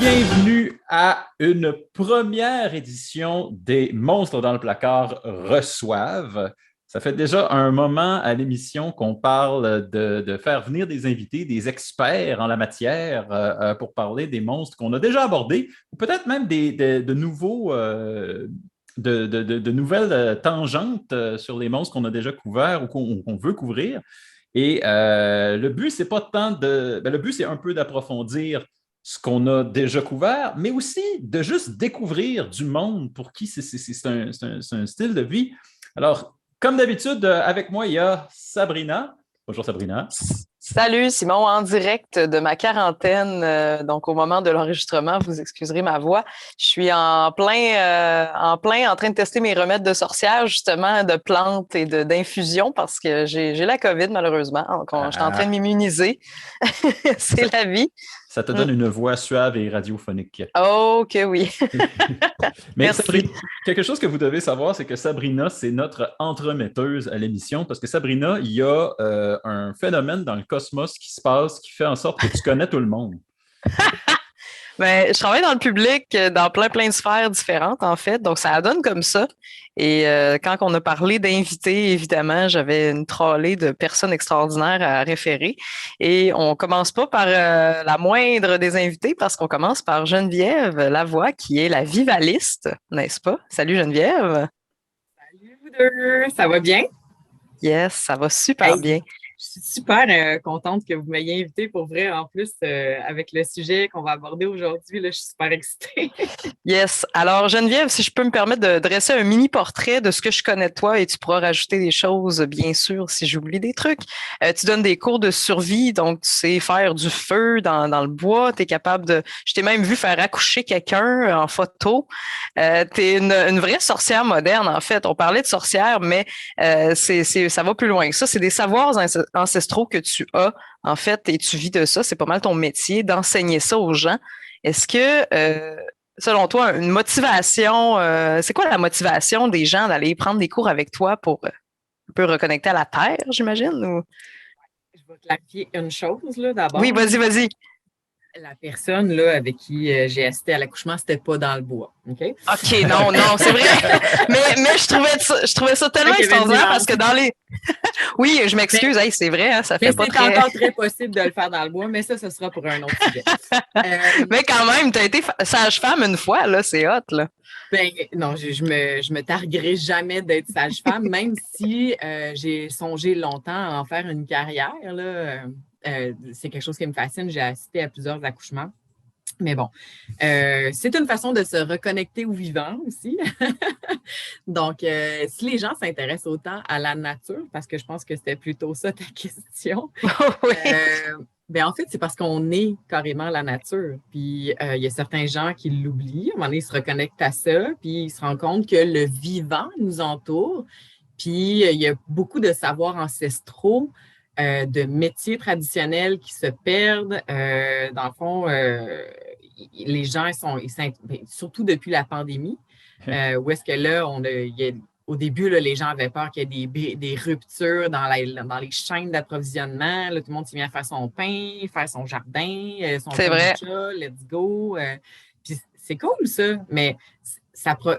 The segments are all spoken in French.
Bienvenue à une première édition des Monstres dans le placard reçoivent. Ça fait déjà un moment à l'émission qu'on parle de faire venir des invités, des experts en la matière pour parler des monstres qu'on a déjà abordés ou peut-être même de nouveaux, de nouvelles tangentes sur les monstres qu'on a déjà couverts ou qu'on veut couvrir. Et le but, c'est pas tant le but, c'est un peu d'approfondir ce qu'on a déjà couvert, mais aussi de juste découvrir du monde pour qui c'est un style de vie. Alors, comme d'habitude, avec moi, il y a Sabrina. Bonjour Sabrina. Salut Simon, en direct de ma quarantaine. Donc au moment de l'enregistrement, vous excuserez ma voix. Je suis en plein en train de tester mes remèdes de sorcière, justement, de plantes et d'infusions parce que j'ai la COVID malheureusement. Donc je suis en train de m'immuniser. C'est la vie. Ça te donne une voix suave et radiophonique. Oh que oui. Mais Merci. Sabrina, quelque chose que vous devez savoir, c'est que Sabrina, c'est notre entremetteuse à l'émission parce que Sabrina, il y a un phénomène dans le cosmos qui se passe qui fait en sorte que tu connais tout le monde. Ben, je travaille dans le public, dans plein de sphères différentes, en fait. Donc, ça donne comme ça. Et quand on a parlé d'invités, évidemment, j'avais une trollée de personnes extraordinaires à référer. Et on commence pas par la moindre des invités parce qu'on commence par Geneviève Lavoie, qui est la vivaliste, n'est-ce pas? Salut Geneviève. Salut vous deux, ça va bien? Yes, ça va super bien. Je suis super contente que vous m'ayez invitée pour vrai. En plus, avec le sujet qu'on va aborder aujourd'hui, là, je suis super excitée. Yes. Alors, Geneviève, si je peux me permettre de dresser un mini portrait de ce que je connais de toi et tu pourras rajouter des choses, bien sûr, si j'oublie des trucs. Tu donnes des cours de survie, donc tu sais faire du feu dans le bois. Tu es capable de. Je t'ai même vu faire accoucher quelqu'un en photo. Tu es une vraie sorcière moderne, en fait. On parlait de sorcière, mais ça va plus loin que ça. C'est des savoirs ancestraux que tu as, en fait, et tu vis de ça. C'est pas mal ton métier d'enseigner ça aux gens. Est-ce que, selon toi, une motivation, c'est quoi la motivation des gens d'aller prendre des cours avec toi pour un peu reconnecter à la Terre, j'imagine? Ou... Je vais clarifier une chose là, d'abord. Oui, vas-y. La personne là, avec qui j'ai assisté à l'accouchement, c'était pas dans le bois. OK, non, c'est vrai. mais je trouvais ça tellement extraordinaire parce que dans les. Oui, je m'excuse, hey, c'est vrai, hein, ça fait pas c'est très. encore très possible de le faire dans le bois, mais ça, ce sera pour un autre sujet. Mais quand même, tu as été sage-femme une fois, là, c'est hot, là. Ben, non, je me targuerai jamais d'être sage-femme, même si j'ai songé longtemps à en faire une carrière. Là, c'est quelque chose qui me fascine. J'ai assisté à plusieurs accouchements. Mais bon, c'est une façon de se reconnecter au vivant aussi. Donc, si les gens s'intéressent autant à la nature, parce que je pense que c'était plutôt ça ta question, Oui. ben en fait, c'est parce qu'on est carrément la nature. Puis, il y a certains gens qui l'oublient. À un moment donné, ils se reconnectent à ça, puis ils se rendent compte que le vivant nous entoure. Puis, il y a beaucoup de savoirs ancestraux, de métiers traditionnels qui se perdent. Dans le fond, les gens, surtout depuis la pandémie, où est-ce que là, au début, là, les gens avaient peur qu'il y ait des ruptures dans les chaînes d'approvisionnement. Là, tout le monde s'est mis à faire son pain, faire son jardin, son kombucha, let's go. Puis c'est cool, ça, mais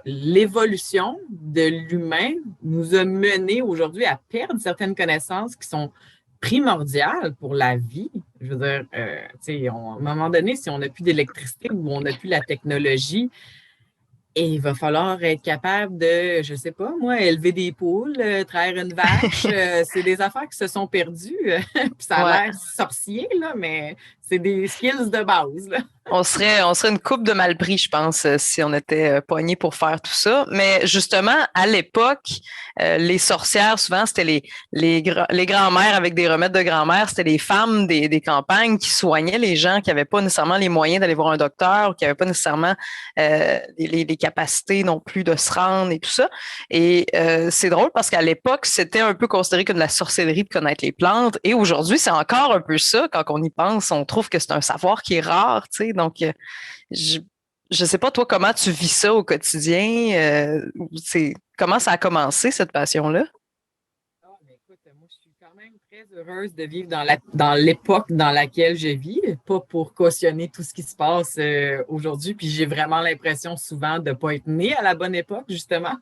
l'évolution de l'humain nous a menés aujourd'hui à perdre certaines connaissances qui sont primordiales pour la vie. Je veux dire, à un moment donné, si on n'a plus d'électricité ou on n'a plus la technologie, et il va falloir être capable de, je ne sais pas, moi, élever des poules, traire une vache. C'est des affaires qui se sont perdues. Puis ça a l'air sorcier, là, mais c'est des skills de base. Là. On serait une coupe de mal pris, je pense, si on était pognés pour faire tout ça. Mais justement, à l'époque, les sorcières, souvent, c'était les grands-mères avec des remèdes de grand-mère. C'était les femmes des campagnes qui soignaient les gens qui n'avaient pas nécessairement les moyens d'aller voir un docteur ou qui n'avaient pas nécessairement les capacités non plus de se rendre et tout ça. Et c'est drôle parce qu'à l'époque, c'était un peu considéré comme de la sorcellerie de connaître les plantes. Et aujourd'hui, c'est encore un peu ça. Quand on y pense, on trouve que c'est un savoir qui est rare, tu sais. Donc, je sais pas, toi, comment tu vis ça au quotidien? Comment ça a commencé, cette passion-là? Ah, mais écoute, moi, je suis quand même très heureuse de vivre dans l'époque dans laquelle je vis, pas pour cautionner tout ce qui se passe aujourd'hui. Puis j'ai vraiment l'impression souvent de ne pas être née à la bonne époque, justement.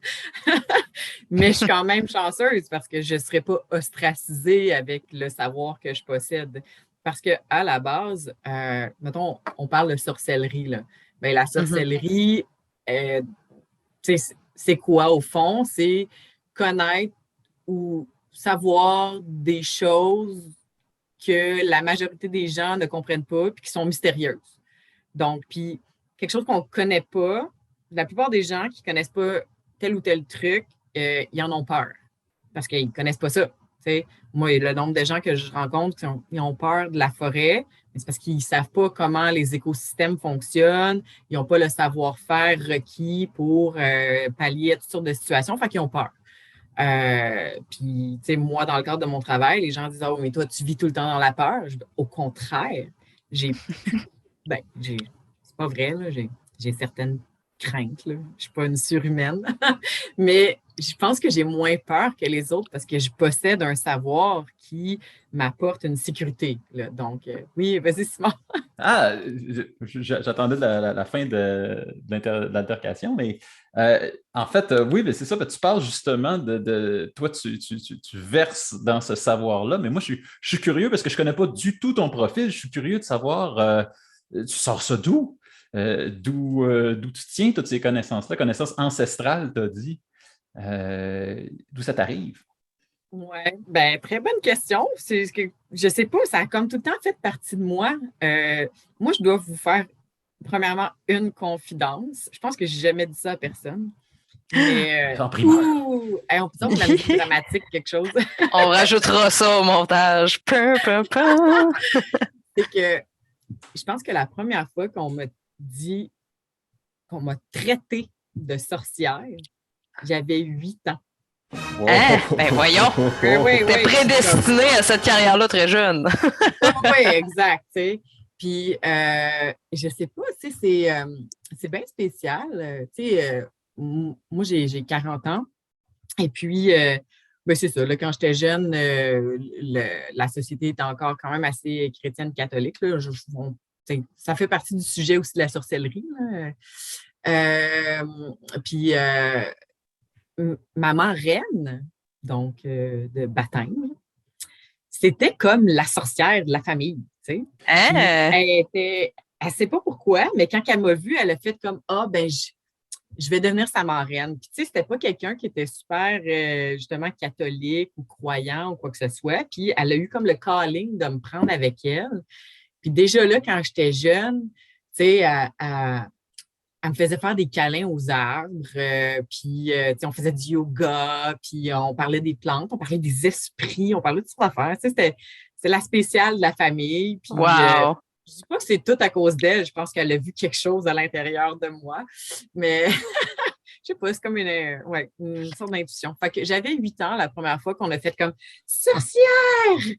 Mais je suis quand même chanceuse parce que je ne serais pas ostracisée avec le savoir que je possède. Parce qu'à la base, mettons, on parle de sorcellerie, là. Bien, la sorcellerie, c'est quoi au fond? C'est connaître ou savoir des choses que la majorité des gens ne comprennent pas et qui sont mystérieuses. Donc, puis quelque chose qu'on ne connaît pas, la plupart des gens qui ne connaissent pas tel ou tel truc, ils en ont peur parce qu'ils ne connaissent pas ça. T'sais. Moi, le nombre de gens que je rencontre qui ont peur de la forêt, c'est parce qu'ils ne savent pas comment les écosystèmes fonctionnent, ils n'ont pas le savoir-faire requis pour pallier à toutes sortes de situations, fait qu'ils ont peur. Puis, tu sais, moi, dans le cadre de mon travail, les gens disent: oh, mais toi, tu vis tout le temps dans la peur. Au contraire, c'est pas vrai, là, j'ai certaines craintes, là. Je ne suis pas une surhumaine, mais je pense que j'ai moins peur que les autres parce que je possède un savoir qui m'apporte une sécurité, là. Donc, oui, vas-y, Simon. Ah, j'attendais la fin de l'altercation, mais en fait, oui, mais c'est ça. Tu parles justement de toi, tu verses dans ce savoir-là, mais moi, je suis curieux parce que je ne connais pas du tout ton profil. Je suis curieux de savoir, tu sors ça d'où? D'où tu tiens toutes ces connaissances-là, connaissances ancestrales, tu as dit. D'où ça t'arrive? Oui, ben très bonne question. C'est ce que je sais pas, ça a comme tout le temps fait partie de moi. Moi, je dois vous faire premièrement une confidence. Je pense que j'ai jamais dit ça à personne. Mais En primeur. on peut dire de la musique dramatique, quelque chose. On rajoutera ça au montage. C'est que je pense que la première fois qu'on m'a dit qu'on m'a traité de sorcière, j'avais 8 ans. Wow. Ben voyons. Oui, T'es prédestiné à cette carrière-là très jeune. Oui, exact. T'sais. Puis, je sais pas, c'est bien spécial. Moi, j'ai 40 ans. Et puis, ben, c'est ça. Là, quand j'étais jeune, la société était encore quand même assez chrétienne catholique. Là. Ça fait partie du sujet aussi de la sorcellerie. Puis, ma marraine, donc de baptême, c'était comme la sorcière de la famille. Tu sais. Elle ne sait pas pourquoi, mais quand elle m'a vue, elle a fait comme: ah, ben, je vais devenir sa marraine. Puis, tu sais, c'était pas quelqu'un qui était super, justement, catholique ou croyant ou quoi que ce soit. Puis, elle a eu comme le calling de me prendre avec elle. Puis, déjà là, quand j'étais jeune, tu sais, elle me faisait faire des câlins aux arbres, puis on faisait du yoga, puis on parlait des plantes, on parlait des esprits, on parlait de toutes sortes d'affaires. C'est la spéciale de la famille. Puis, wow! Je ne dis pas que c'est tout à cause d'elle. Je pense qu'elle a vu quelque chose à l'intérieur de moi. Mais je sais pas, c'est comme une sorte d'intuition. Fait que j'avais 8 ans la première fois qu'on a fait comme sorcière!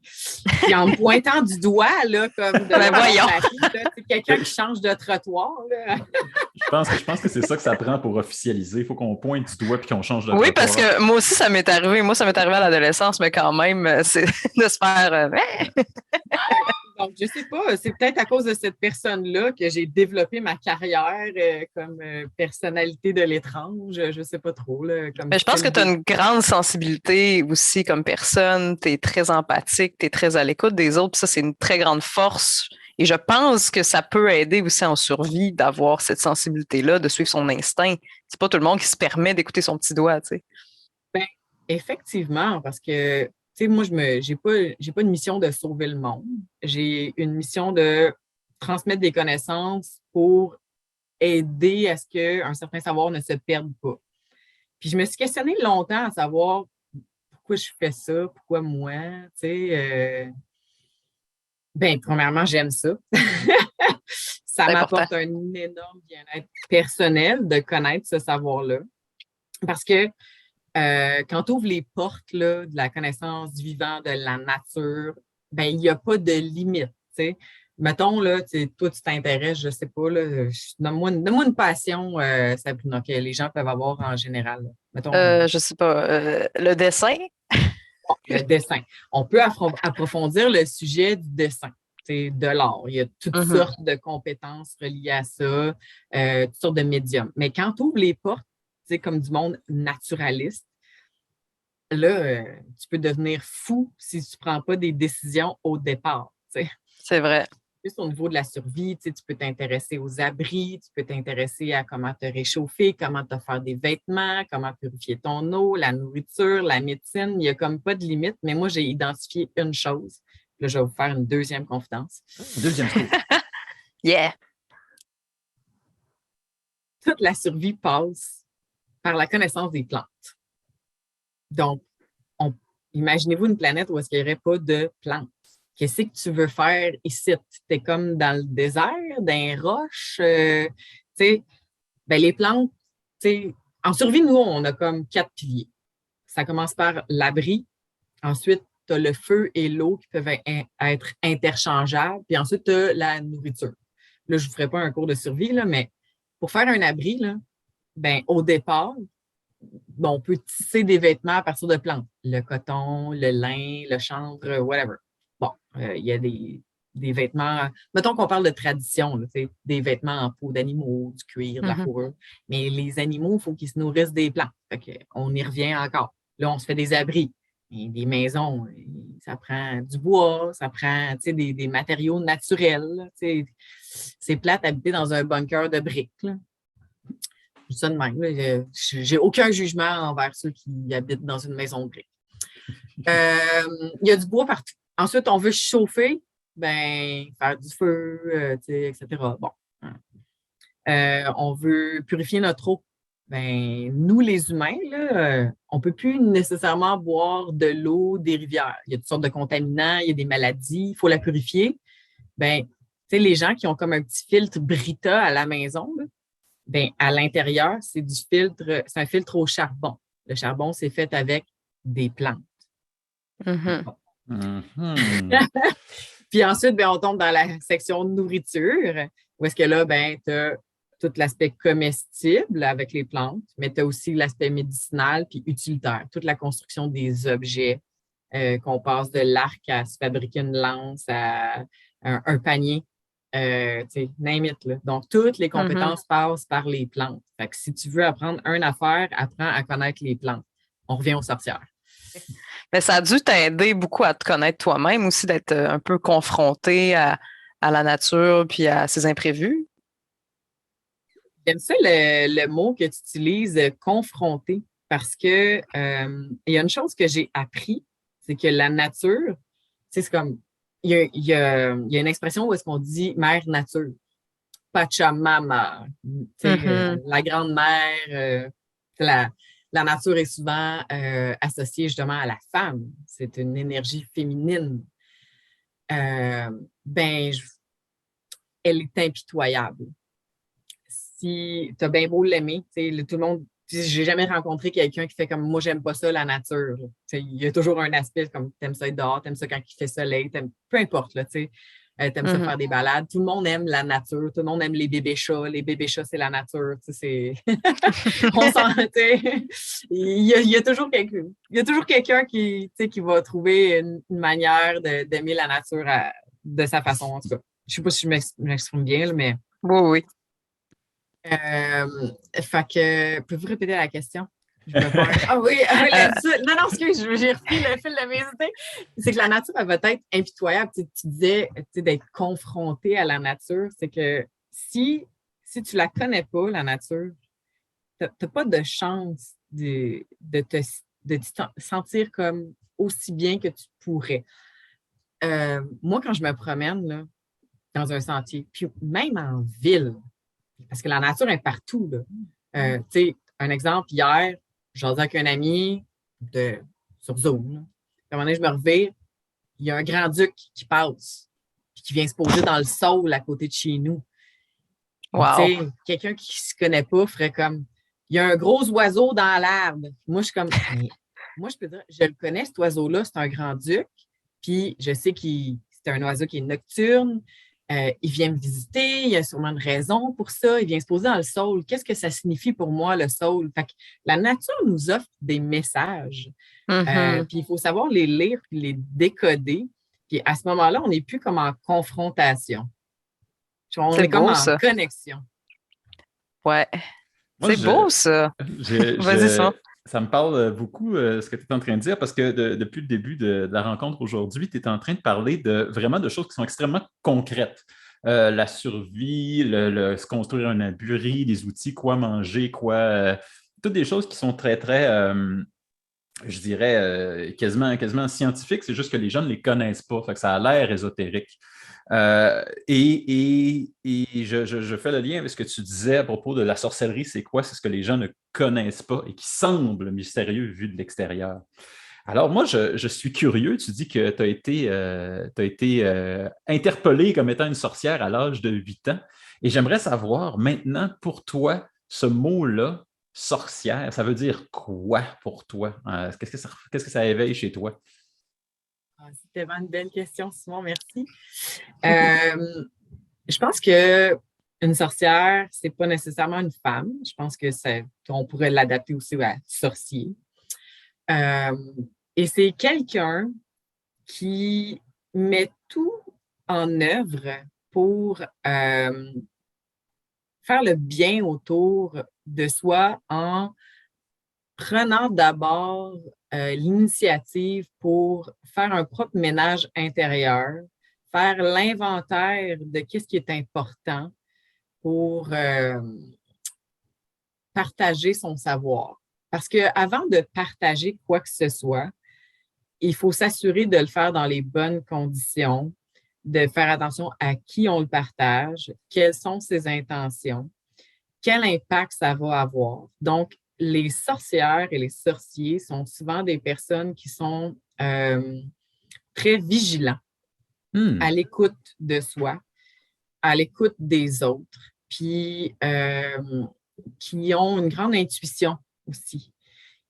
Puis en me pointant du doigt, là, comme de voyons! Quelqu'un qui change de trottoir. Là. Je pense que c'est ça que ça prend pour officialiser. Il faut qu'on pointe du doigt et qu'on change de trottoir. Oui, parce que moi aussi, ça m'est arrivé. Moi, ça m'est arrivé à l'adolescence, mais quand même, c'est de se faire. Donc, je sais pas, c'est peut-être à cause de cette personne-là que j'ai développé ma carrière comme personnalité de l'étrange. Je sais pas trop. Là, mais je pense que tu as une grande sensibilité aussi comme personne. Tu es très empathique, tu es très à l'écoute des autres. Puis ça, c'est une très grande force. Et je pense que ça peut aider aussi en survie d'avoir cette sensibilité-là, de suivre son instinct. C'est pas tout le monde qui se permet d'écouter son petit doigt, tu sais. Ben, effectivement, parce que tu sais, moi, j'ai pas une mission de sauver le monde. J'ai une mission de transmettre des connaissances pour aider à ce qu'un certain savoir ne se perde pas. Puis je me suis questionnée longtemps à savoir pourquoi je fais ça, pourquoi moi, tu sais. Ben, premièrement, j'aime ça. Ça m'apporte un énorme bien-être personnel de connaître ce savoir-là. Parce que quand tu ouvres les portes là, de la connaissance du vivant, de la nature, ben il n'y a pas de limite. T'sais. Mettons, là, toi, tu t'intéresses, je ne sais pas, là, donne-moi une passion, Sabrina, que les gens peuvent avoir en général. Mettons, je sais pas. Le dessin? Le dessin. On peut approfondir le sujet du dessin, de l'art. Il y a toutes sortes de compétences reliées à ça, toutes sortes de médiums. Mais quand tu ouvres les portes, comme du monde naturaliste, là, tu peux devenir fou si tu ne prends pas des décisions au départ. C'est vrai. Juste au niveau de la survie, tu peux t'intéresser aux abris, tu peux t'intéresser à comment te réchauffer, comment te faire des vêtements, comment purifier ton eau, la nourriture, la médecine. Il n'y a comme pas de limite, mais moi, j'ai identifié une chose. Là, je vais vous faire une deuxième confidence. Deuxième scoop. Yeah! Toute la survie passe par la connaissance des plantes. Donc, imaginez-vous une planète où est-ce qu'il n'y aurait pas de plantes. Qu'est-ce que tu veux faire ici? Tu es comme dans le désert, dans les roches. Les plantes, en survie, nous, on a comme 4 piliers. Ça commence par l'abri. Ensuite, tu as le feu et l'eau qui peuvent être interchangeables. Puis ensuite, tu as la nourriture. Là, je ne vous ferai pas un cours de survie, là, mais pour faire un abri, là, au départ, on peut tisser des vêtements à partir de plantes. Le coton, le lin, le chanvre, whatever. Bon, il y a des vêtements, mettons qu'on parle de tradition, là, des vêtements en peau d'animaux, du cuir, de la fourrure. Mais les animaux, il faut qu'ils se nourrissent des plantes. On y revient encore. Là, on se fait des abris. Et des maisons, ça prend du bois, ça prend des matériaux naturels. C'est plate d'habiter dans un bunker de briques. Là. Je dis ça de même. J'ai aucun jugement envers ceux qui habitent dans une maison de briques. Il y a du bois partout. Ensuite, on veut chauffer, faire du feu, etc. Bon. On veut purifier notre eau. Nous, les humains, là, on ne peut plus nécessairement boire de l'eau des rivières. Il y a toutes sortes de contaminants, il y a des maladies, il faut la purifier. Les gens qui ont comme un petit filtre Brita à la maison, là, à l'intérieur, c'est un filtre au charbon. Le charbon, c'est fait avec des plantes. Puis ensuite, on tombe dans la section nourriture, où est-ce que là, tu as tout l'aspect comestible avec les plantes, mais tu as aussi l'aspect médicinal puis utilitaire, toute la construction des objets, qu'on passe de l'arc à se fabriquer une lance, à un panier, name it, là. Donc, toutes les compétences passent par les plantes. Fait que si tu veux apprendre une affaire, apprends à connaître les plantes. On revient aux sorcières. Mais ça a dû t'aider beaucoup à te connaître toi-même aussi, d'être un peu confronté à la nature puis à ses imprévus. J'aime ça le mot que tu utilises, confronter, parce que il y a une chose que j'ai appris, c'est que la nature, c'est comme, il y a une expression où est-ce qu'on dit mère nature, Pachamama, la grande mère, la nature est souvent associée justement à la femme. C'est une énergie féminine. Elle est impitoyable. Si tu as bien beau l'aimer, tout le monde, j'ai jamais rencontré quelqu'un qui fait comme moi, j'aime pas ça, la nature. Il y a toujours un aspect comme t'aimes ça être dehors, t'aimes ça quand il fait soleil, peu importe, t'aimes ça faire des balades. Tout le monde aime la nature, tout le monde aime les bébés chats. Les bébés chats, c'est la nature. On s'en, il y a toujours quelqu'un qui va trouver une manière d'aimer la nature de sa façon, en tout cas. Je sais pas si je m'exprime bien, là, mais. Oui. Fait que, pouvez-vous répéter la question? Ah oui, non, excuse, j'ai repris le fil de mes idées. C'est que la nature, elle va être impitoyable. Tu disais d'être confronté à la nature. C'est que si tu la connais pas, la nature, tu n'as pas de chance de te sentir comme aussi bien que tu pourrais. Moi, quand je me promène là, dans un sentier, puis même en ville, parce que la nature est partout. Là. Un exemple, hier, j'en disais avec un ami sur Zoom. Là. À un moment donné, je me revire, il y a un grand-duc qui passe, puis qui vient se poser dans le sol à côté de chez nous. Wow. Quelqu'un qui ne se connaît pas ferait comme, il y a un gros oiseau dans l'arbre. Moi, je suis comme, moi, je peux dire, je le connais, cet oiseau-là, c'est un grand-duc, puis je sais c'est un oiseau qui est nocturne. il vient me visiter, il y a sûrement une raison pour ça, il vient se poser dans le soul. Qu'est-ce que ça signifie pour moi, le soul? Fait que la nature nous offre des messages, puis il faut savoir les lire puis les décoder. Puis à ce moment-là, on n'est plus comme en confrontation. On C'est est comme beau, en ça. connexion. Ouais. Moi, C'est beau, ça. Vas-y, ça. ça me parle beaucoup ce que tu es en train de dire parce que depuis le début de la rencontre aujourd'hui, tu es en train de parler vraiment de choses qui sont extrêmement concrètes. La survie, se construire un abri, les outils, quoi manger, toutes des choses qui sont très, très, je dirais, quasiment scientifiques. C'est juste que les gens ne les connaissent pas. Fait que ça a l'air ésotérique. Et je fais le lien avec ce que tu disais à propos de la sorcellerie, c'est quoi? C'est ce que les gens ne connaissent pas et qui semble mystérieux vu de l'extérieur. Alors moi, je suis curieux, tu dis que tu as été interpellée comme étant une sorcière à l'âge de 8 ans, et j'aimerais savoir maintenant, pour toi, ce mot-là, sorcière, ça veut dire quoi pour toi? Qu'est-ce que ça éveille chez toi? C'est vraiment une belle question, Simon, merci. Je pense que une sorcière, c'est pas nécessairement une femme. Je pense que on pourrait l'adapter aussi à sorcier. Et c'est quelqu'un qui met tout en œuvre pour faire le bien autour de soi en prenant d'abord l'initiative pour faire un propre ménage intérieur, faire l'inventaire de qu'est-ce qui est important pour partager son savoir. Parce qu'avant de partager quoi que ce soit, il faut s'assurer de le faire dans les bonnes conditions, de faire attention à qui on le partage, quelles sont ses intentions, quel impact ça va avoir. Donc, les sorcières et les sorciers sont souvent des personnes qui sont très vigilants à l'écoute de soi, à l'écoute des autres, puis qui ont une grande intuition aussi.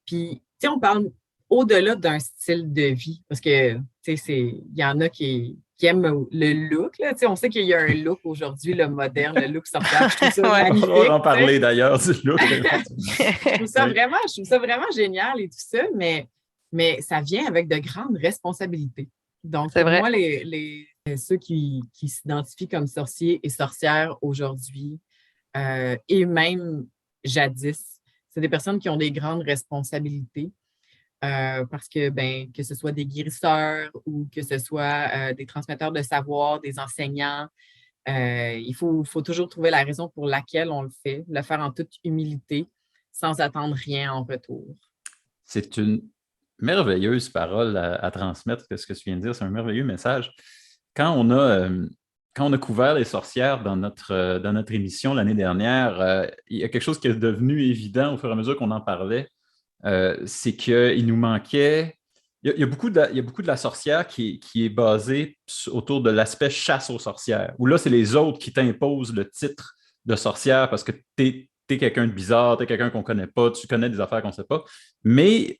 Puis, tu sais, on parle au-delà d'un style de vie, parce que, tu sais, il y en a qui aiment le look, là. Tu sais, on sait qu'il y a un look aujourd'hui, le moderne, le look sorcière. Je trouve ça magnifique. On va en parler d'ailleurs du look. Je trouve ça vraiment génial et tout ça, mais ça vient avec de grandes responsabilités. Donc, pour moi, ceux qui s'identifient comme sorciers et sorcières aujourd'hui, et même jadis, c'est des personnes qui ont des grandes responsabilités parce que ce soit des guérisseurs ou que ce soit des transmetteurs de savoir, des enseignants, il faut toujours trouver la raison pour laquelle on le fait, le faire en toute humilité, sans attendre rien en retour. C'est une merveilleuse parole à transmettre, ce que tu viens de dire. C'est un merveilleux message. Quand on a couvert les sorcières dans notre émission l'année dernière, il y a quelque chose qui est devenu évident au fur et à mesure qu'on en parlait, c'est qu'il nous manquait. Il y a beaucoup de la sorcière qui est basée autour de l'aspect chasse aux sorcières, où là, c'est les autres qui t'imposent le titre de sorcière parce que tu es quelqu'un de bizarre, tu es quelqu'un qu'on ne connaît pas, tu connais des affaires qu'on ne sait pas. Mais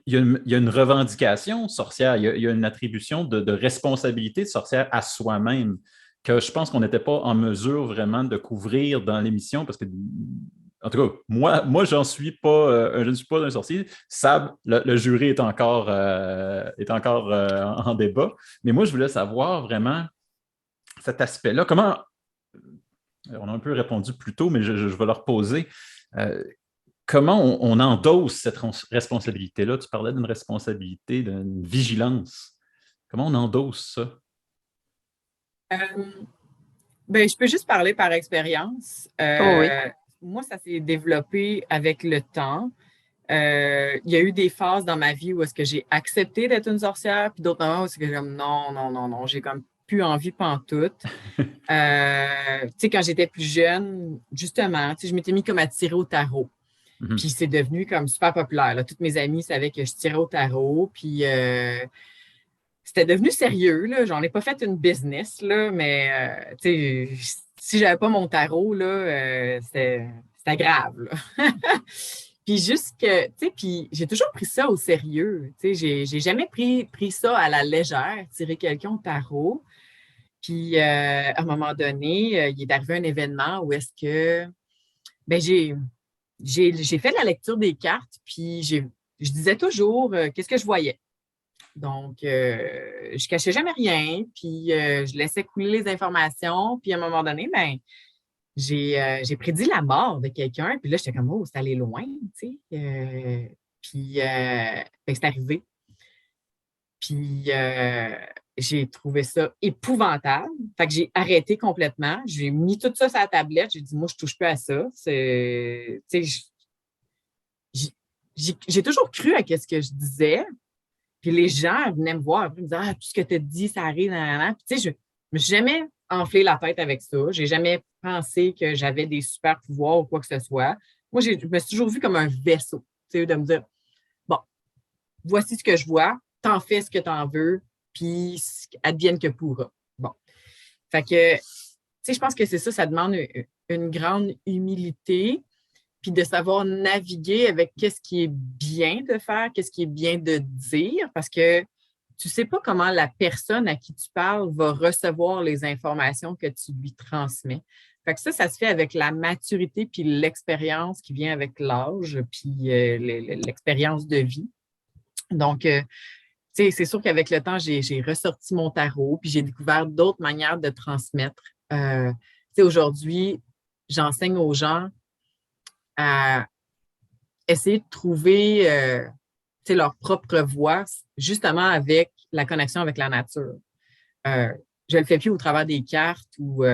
il y a une revendication sorcière, il y a une attribution de responsabilité de sorcière à soi-même que je pense qu'on n'était pas en mesure vraiment de couvrir dans l'émission parce que, en tout cas, moi je ne suis pas un sorcier. Sab, le jury est encore en débat. Mais moi, je voulais savoir vraiment cet aspect-là. Comment, on a un peu répondu plus tôt, mais je vais leur poser. Comment on endosse cette responsabilité-là? Tu parlais d'une responsabilité, d'une vigilance. Comment on endosse ça? Je peux juste parler par expérience. Oui. Moi, ça s'est développé avec le temps. Il y a eu des phases dans ma vie où est-ce que j'ai accepté d'être une sorcière, puis d'autres moments où c'est que comme non, j'ai comme plus envie pantoute. Tu sais, quand j'étais plus jeune, justement, tu sais, je m'étais mis comme à tirer au tarot. Puis c'est devenu comme super populaire, là. Toutes mes amies savaient que je tirais au tarot, puis c'était devenu sérieux, là. J'en ai pas fait une business, là, mais tu sais, si j'avais pas mon tarot, là, c'était grave, là. Puis puis j'ai toujours pris ça au sérieux. Tu sais, j'ai jamais pris ça à la légère, tirer quelqu'un au tarot. Puis, à un moment donné, il est arrivé un événement où est-ce que ben, j'ai fait la lecture des cartes, puis je disais toujours qu'est-ce que je voyais. Donc, je ne cachais jamais rien, puis je laissais couler les informations. Puis, à un moment donné, ben, j'ai prédit la mort de quelqu'un. Puis là, j'étais comme, oh, c'est allé loin, tu sais. Puis, ben, c'est arrivé. Puis, j'ai trouvé ça épouvantable. Fait que j'ai arrêté complètement. J'ai mis tout ça sur la tablette. J'ai dit, moi, je ne touche plus à ça. C'est, tu sais, j'ai toujours cru à ce que je disais. Puis les gens venaient me voir. Ils me disaient, ah, tout ce que tu as dit, ça arrive. Nan. Puis, tu sais, je ne me suis jamais enflé la tête avec ça. Je n'ai jamais pensé que j'avais des super pouvoirs ou quoi que ce soit. Moi, je me suis toujours vu comme un vaisseau. Tu sais, de me dire, bon, voici ce que je vois. T'en fais ce que t'en veux, puis advienne que pourra. Bon. Fait que, tu sais, je pense que c'est ça, ça demande une grande humilité, puis de savoir naviguer avec qu'est-ce qui est bien de faire, qu'est-ce qui est bien de dire, parce que tu ne sais pas comment la personne à qui tu parles va recevoir les informations que tu lui transmets. Fait que ça se fait avec la maturité puis l'expérience qui vient avec l'âge, puis l'expérience de vie. Donc, c'est sûr qu'avec le temps, j'ai ressorti mon tarot, puis j'ai découvert d'autres manières de transmettre. Aujourd'hui, j'enseigne aux gens à essayer de trouver leur propre voie, justement avec la connexion avec la nature. Je le fais plus au travers des cartes ou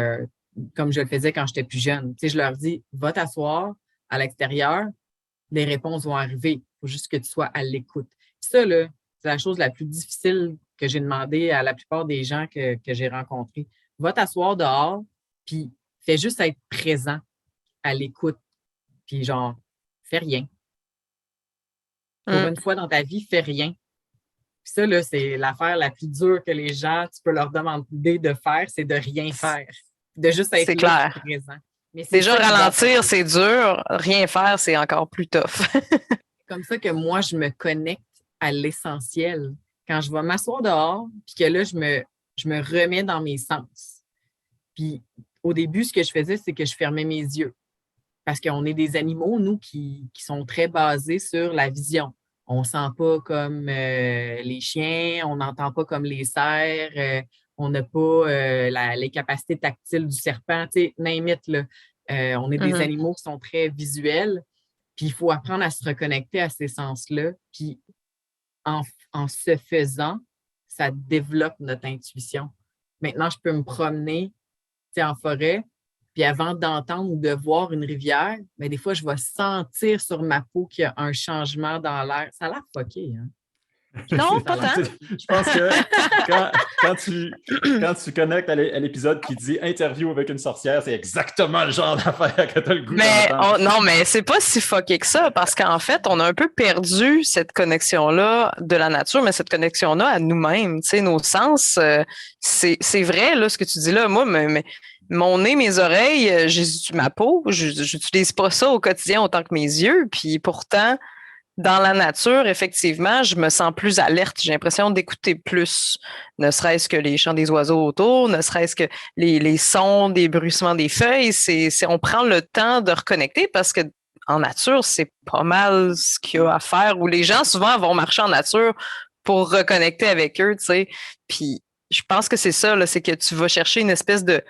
comme je le faisais quand j'étais plus jeune. Je leur dis, va t'asseoir à l'extérieur, les réponses vont arriver. Il faut juste que tu sois à l'écoute. Ça, là, c'est la chose la plus difficile que j'ai demandé à la plupart des gens que j'ai rencontrés. Va t'asseoir dehors, puis fais juste être présent à l'écoute. Puis genre, fais rien. Pour une fois dans ta vie, fais rien. Puis ça, là, c'est l'affaire la plus dure que les gens, tu peux leur demander de faire, c'est de rien faire. De juste être là, présent. Mais déjà, ralentir, c'est dur. Rien faire, c'est encore plus tough. C'est comme ça que moi, je me connecte à l'essentiel. Quand je vais m'asseoir dehors, puis que là, je me remets dans mes sens. Puis au début, ce que je faisais, c'est que je fermais mes yeux. Parce qu'on est des animaux, nous, qui sont très basés sur la vision. On ne sent pas comme les chiens, on n'entend pas comme les cerfs, on n'a pas les capacités tactiles du serpent, tu sais, name it, là. On est des animaux qui sont très visuels, puis il faut apprendre à se reconnecter à ces sens-là. Puis en se faisant, ça développe notre intuition. Maintenant, je peux me promener en forêt, puis avant d'entendre ou de voir une rivière, mais des fois, je vais sentir sur ma peau qu'il y a un changement dans l'air. Ça a l'air fucké, hein? Non, pas tant. Je pense que quand tu connectes à l'épisode qui dit « Interview avec une sorcière », c'est exactement le genre d'affaire que tu as le goût d'entendre. Non, mais c'est pas si fucké que ça, parce qu'en fait, on a un peu perdu cette connexion-là de la nature, mais cette connexion-là à nous-mêmes, tu sais, nos sens. C'est vrai, là, ce que tu dis là. Moi, mon nez, mes oreilles, ma peau, j'utilise pas ça au quotidien autant que mes yeux, puis pourtant, dans la nature, effectivement, je me sens plus alerte. J'ai l'impression d'écouter plus, ne serait-ce que les chants des oiseaux autour, ne serait-ce que les sons, des bruissements des feuilles. On prend le temps de reconnecter parce que en nature, c'est pas mal ce qu'il y a à faire. Où les gens, souvent, vont marcher en nature pour reconnecter avec eux, tu sais. Puis, je pense que c'est ça, là, c'est que tu vas chercher une espèce de...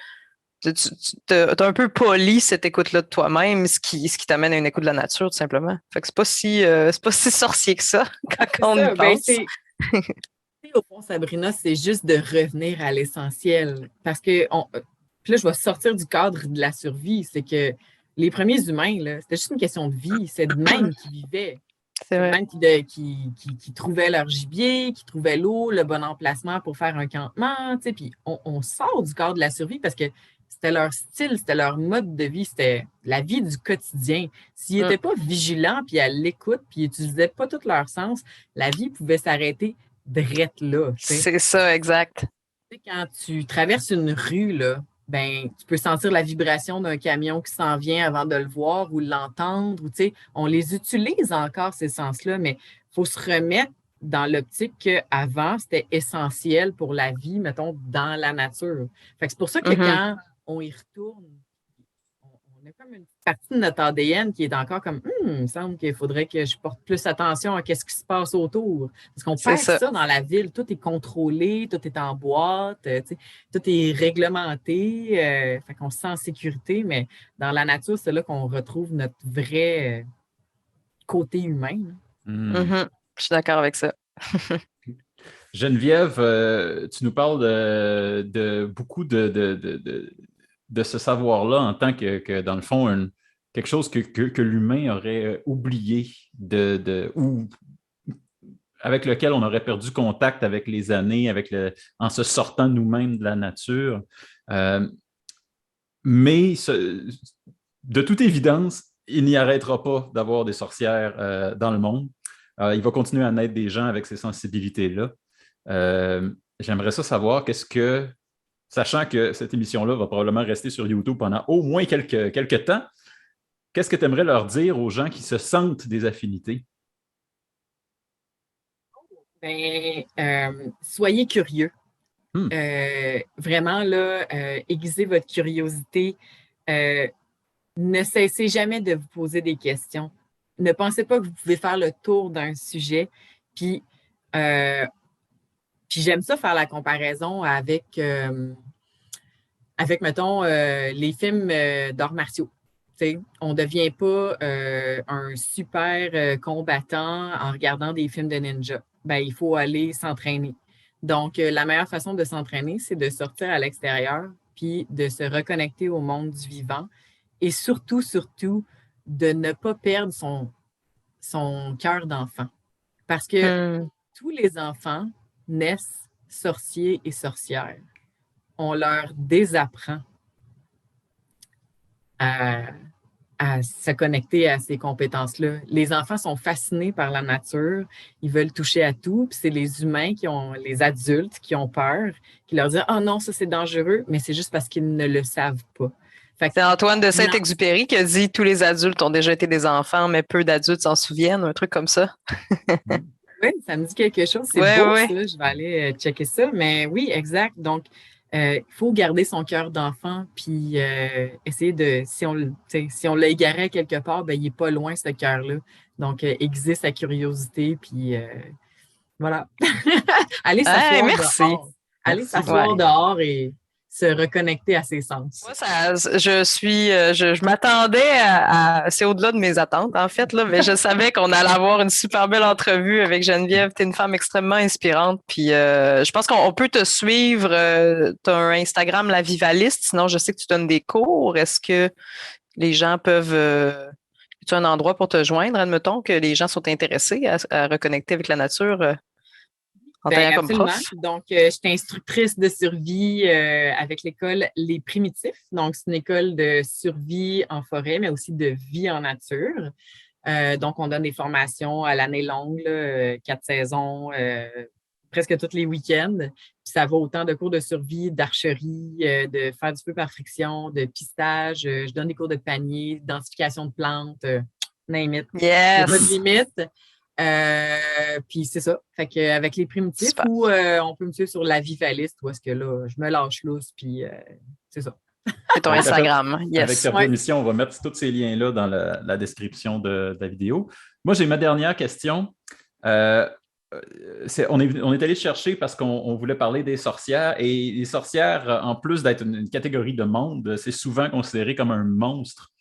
T'as un peu poli cette écoute-là de toi-même, ce qui t'amène à une écoute de la nature, tout simplement. Fait que c'est pas si sorcier que ça quand on y pense. Au fond, Sabrina, c'est juste de revenir à l'essentiel. Parce que puis là, je vais sortir du cadre de la survie. C'est que les premiers humains, là, c'était juste une question de vie. C'est de même qui vivaient. C'est de même qui trouvaient leur gibier, qui trouvaient l'eau, le bon emplacement pour faire un campement. Puis on sort du cadre de la survie parce que c'était leur style, c'était leur mode de vie, c'était la vie du quotidien. S'ils n'étaient pas vigilants, puis à l'écoute, puis ils n'utilisaient pas tout leur sens, la vie pouvait s'arrêter drette là. C'est ça, exact. Quand tu traverses une rue, là, ben, tu peux sentir la vibration d'un camion qui s'en vient avant de le voir ou l'entendre. On les utilise encore, ces sens-là, mais il faut se remettre dans l'optique qu'avant, c'était essentiel pour la vie, mettons, dans la nature. Fait que c'est pour ça que quand on y retourne, on a comme une partie de notre ADN qui est encore comme, il me semble qu'il faudrait que je porte plus attention à ce qui se passe autour. Parce qu'on perd ça dans la ville. Tout est contrôlé, tout est en boîte, tout est réglementé. Fait qu'on se sent en sécurité, mais dans la nature, c'est là qu'on retrouve notre vrai côté humain. Je suis d'accord avec ça. Geneviève, tu nous parles de beaucoup de ce savoir-là en tant que dans le fond, quelque chose que l'humain aurait oublié ou avec lequel on aurait perdu contact avec les années, en se sortant nous-mêmes de la nature. Mais de toute évidence, il n'y arrêtera pas d'avoir des sorcières dans le monde. Il va continuer à naître des gens avec ces sensibilités-là. J'aimerais ça savoir sachant que cette émission-là va probablement rester sur YouTube pendant au moins quelques temps, qu'est-ce que tu aimerais leur dire aux gens qui se sentent des affinités? Soyez curieux. Vraiment, là, aiguisez votre curiosité. Ne cessez jamais de vous poser des questions. Ne pensez pas que vous pouvez faire le tour d'un sujet. Puis j'aime ça faire la comparaison avec mettons, les films d'arts martiaux. T'sais, on ne devient pas un super combattant en regardant des films de ninja. Ben, il faut aller s'entraîner. Donc, la meilleure façon de s'entraîner, c'est de sortir à l'extérieur puis de se reconnecter au monde du vivant et surtout, de ne pas perdre son cœur d'enfant. Parce que tous les enfants naissent sorciers et sorcières. On leur désapprend à se connecter à ces compétences-là. Les enfants sont fascinés par la nature, ils veulent toucher à tout, puis c'est les humains les adultes qui ont peur, qui leur disent « Ah non, ça c'est dangereux », mais c'est juste parce qu'ils ne le savent pas. C'est Antoine de Saint-Exupéry qui a dit « Tous les adultes ont déjà été des enfants, mais peu d'adultes s'en souviennent », un truc comme ça. Oui, ça me dit quelque chose, c'est beau ça, je vais aller checker ça, mais oui, exact, donc il faut garder son cœur d'enfant, puis essayer de, si on l'a égaré quelque part, ben, il n'est pas loin, ce cœur-là. Donc, aiguiser sa curiosité, puis voilà. Allez s'asseoir dehors. Allez s'asseoir dehors et se reconnecter à ses sens. Moi, je m'attendais à c'est au-delà de mes attentes, en fait, là, mais je savais qu'on allait avoir une super belle entrevue avec Geneviève. Tu es une femme extrêmement inspirante. Puis je pense qu'on peut te suivre. Tu as un Instagram, La Vivaliste. Sinon, je sais que tu donnes des cours. Est-ce que les gens peuvent. Tu as un endroit pour te joindre, admettons, que les gens sont intéressés à reconnecter avec la nature? Comme prof. Donc, je suis instructrice de survie avec l'école Les Primitifs. Donc, c'est une école de survie en forêt, mais aussi de vie en nature. Donc, on donne des formations à l'année longue, 4 saisons, presque tous les week-ends. Puis ça va autant de cours de survie, d'archerie, de faire du feu par friction, de pistage. Je donne des cours de panier, d'identification de plantes, name it. Yes! Pas de limite. Puis c'est ça. Fait qu'avec les primitifs, ou on peut me suivre sur La Vivaliste, où est-ce que là, je me lâche lousse, puis c'est ça. C'est ton Instagram. Yes. Avec ta permission, on va mettre tous ces liens-là dans la description de la vidéo. Moi, j'ai ma dernière question. On est allé chercher parce qu'on voulait parler des sorcières. Et les sorcières, en plus d'être une catégorie de monde, c'est souvent considéré comme un monstre.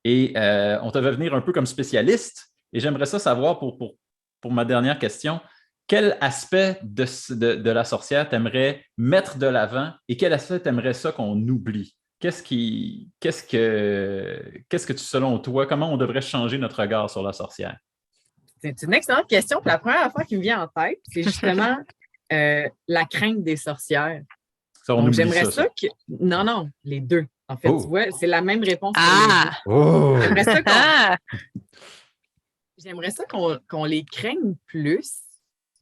Et on te fait venir un peu comme spécialiste. Et j'aimerais ça savoir, pour ma dernière question, quel aspect de la sorcière t'aimerais mettre de l'avant et quel aspect t'aimerais ça qu'on oublie? Qu'est-ce que tu, selon toi, comment on devrait changer notre regard sur la sorcière? C'est une excellente question. Puis la première affaire qui me vient en tête, c'est justement la crainte des sorcières. Ça, donc, j'aimerais ça que... Non, les deux. En fait, tu vois, c'est la même réponse. J'aimerais ça qu'on les craigne plus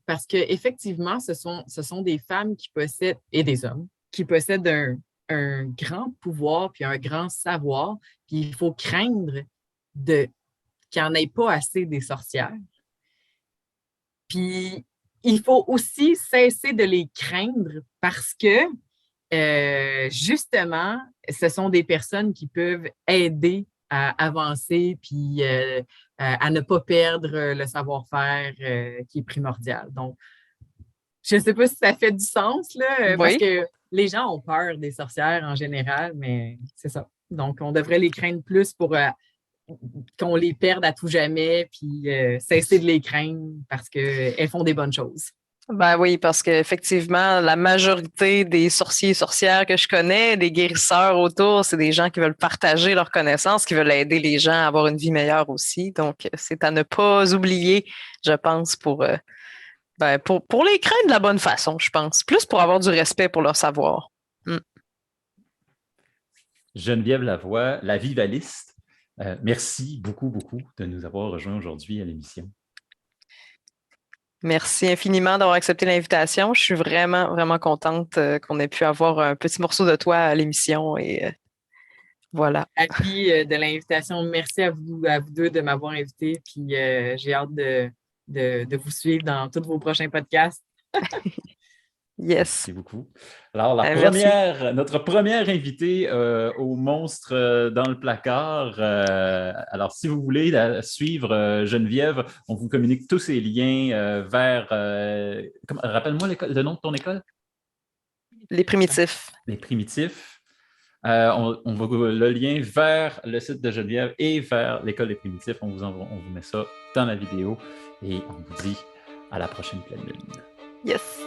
parce qu'effectivement, ce sont des femmes qui possèdent, et des hommes, qui possèdent un grand pouvoir puis un grand savoir. Puis il faut craindre qu'il n'y en ait pas assez des sorcières. Puis il faut aussi cesser de les craindre parce que, justement, ce sont des personnes qui peuvent aider à avancer puis à ne pas perdre le savoir-faire qui est primordial. Donc, je ne sais pas si ça fait du sens, là, parce Oui. que les gens ont peur des sorcières en général, mais c'est ça. Donc, on devrait les craindre plus pour qu'on les perde à tout jamais, puis cesser de les craindre parce qu'elles font des bonnes choses. Ben oui, parce qu'effectivement, la majorité des sorciers et sorcières que je connais, des guérisseurs autour, c'est des gens qui veulent partager leurs connaissances, qui veulent aider les gens à avoir une vie meilleure aussi. Donc, c'est à ne pas oublier, je pense, pour les craindre de la bonne façon, je pense. Plus pour avoir du respect pour leur savoir. Geneviève Lavoie, la vivaliste, merci beaucoup, beaucoup de nous avoir rejoints aujourd'hui à l'émission. Merci infiniment d'avoir accepté l'invitation. Je suis vraiment, vraiment contente qu'on ait pu avoir un petit morceau de toi à l'émission et voilà. Happy de l'invitation. Merci à vous deux de m'avoir invité. Puis j'ai hâte de vous suivre dans tous vos prochains podcasts. Yes. Merci beaucoup. Alors, notre première invitée au Monstre dans le placard. Alors, si vous voulez suivre Geneviève, on vous communique tous ces liens vers... rappelle-moi le nom de ton école? Les Primitifs. Les Primitifs. On va le lien vers le site de Geneviève et vers l'École des Primitifs. On vous met ça dans la vidéo et on vous dit à la prochaine pleine lune. Yes.